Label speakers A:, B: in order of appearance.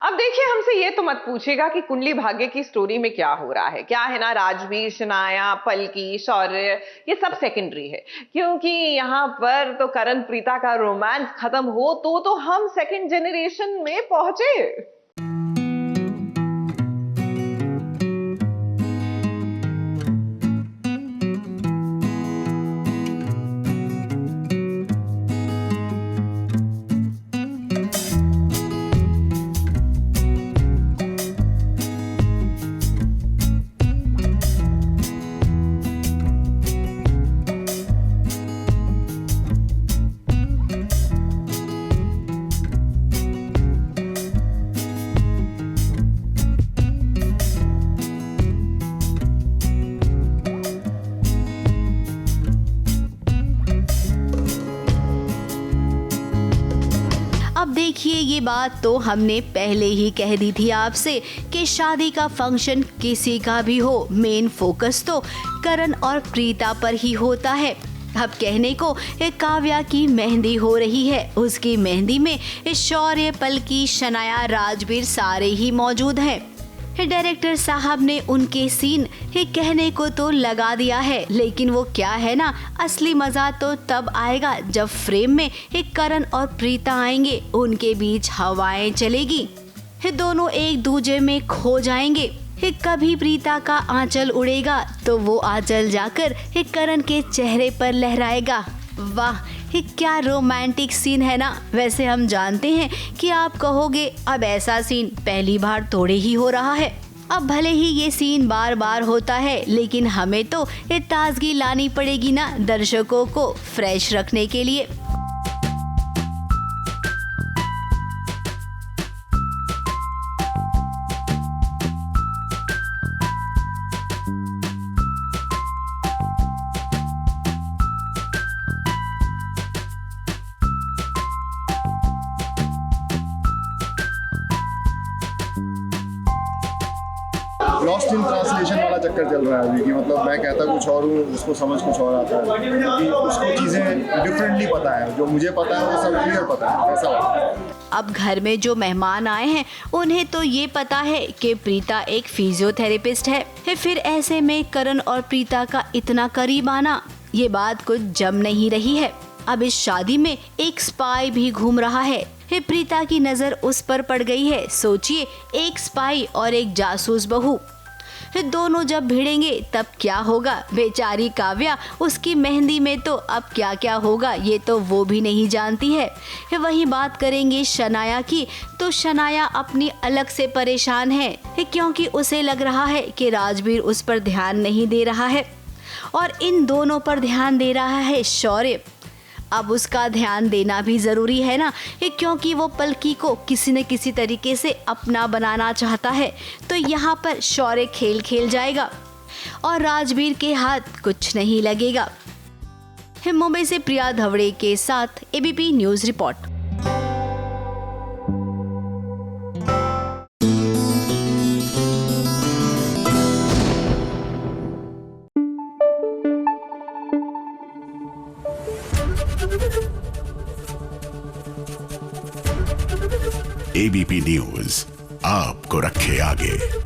A: अब देखिए, हमसे ये तो मत पूछेगा कि कुंडली भाग्य की स्टोरी में क्या हो रहा है। क्या है ना, राजवीर, शनाया, पलकी, शौर्य, ये सब सेकेंडरी है, क्योंकि यहाँ पर तो करण प्रीता का रोमांस खत्म हो तो हम सेकंड जनरेशन में पहुंचे।
B: अब देखिए, ये बात तो हमने पहले ही कह दी थी आपसे कि शादी का फंक्शन किसी का भी हो, मेन फोकस तो करण और प्रीता पर ही होता है। अब कहने को एक काव्या की मेहंदी हो रही है, उसकी मेहंदी में शौर्य, पलकी, शनाया, राजवीर सारे ही मौजूद हैं। डायरेक्टर साहब ने उनके सीन कहने को तो लगा दिया है, लेकिन वो क्या है ना, असली मजा तो तब आएगा जब फ्रेम में करण और प्रीता आएंगे, उनके बीच हवाएं चलेगी, दोनों एक दूजे में खो जाएंगे। कभी प्रीता का आंचल उड़ेगा तो वो आंचल जाकर करण के चेहरे पर लहराएगा। वाह, ये क्या रोमांटिक सीन है ना। वैसे हम जानते हैं कि आप कहोगे अब ऐसा सीन पहली बार थोड़े ही हो रहा है। अब भले ही ये सीन बार बार होता है, लेकिन हमें तो ये ताजगी लानी पड़ेगी ना दर्शकों को फ्रेश रखने के लिए।
C: लॉस्ट इन ट्रांसलेशन वाला चक्कर चल रहा है अभी कि मतलब मैं कहता कुछ और हूँ, उसको समझ कुछ और आता है, क्योंकि उसको चीज़ें डिफरेंटली पता है, जो मुझे पता है वो सब क्लियर पता है, ऐसा होता है।
B: अब घर में जो मेहमान आए हैं उन्हें तो ये पता है कि प्रीता एक फिजियोथेरेपिस्ट है, फिर ऐसे में करण और प्रीता का इतना करीब आना, ये बात कुछ जम नहीं रही है। अब इस शादी में एक स्पाई भी घूम रहा है। प्रीता की नजर उस पर पड़ गई है। सोचिए, एक स्पाई और एक जासूस बहू, दोनों जब भिड़ेंगे तब क्या होगा। बेचारी काव्या, उसकी मेहंदी में तो अब क्या क्या होगा ये तो वो भी नहीं जानती है। वही बात करेंगे शनाया की, तो शनाया अपनी अलग से परेशान है, क्योंकि उसे लग रहा है कि राजवीर उस पर ध्यान नहीं दे रहा है और इन दोनों पर ध्यान दे रहा है शौर्य। अब उसका ध्यान देना भी ज़रूरी है ना, क्योंकि वो पलकी को किसी न किसी तरीके से अपना बनाना चाहता है। तो यहाँ पर शौर्य खेल खेल जाएगा और राजवीर के हाथ कुछ नहीं लगेगा। मुंबई से प्रिया धवड़े के साथ ABP news report.
D: ABP news आपको रखे आगे।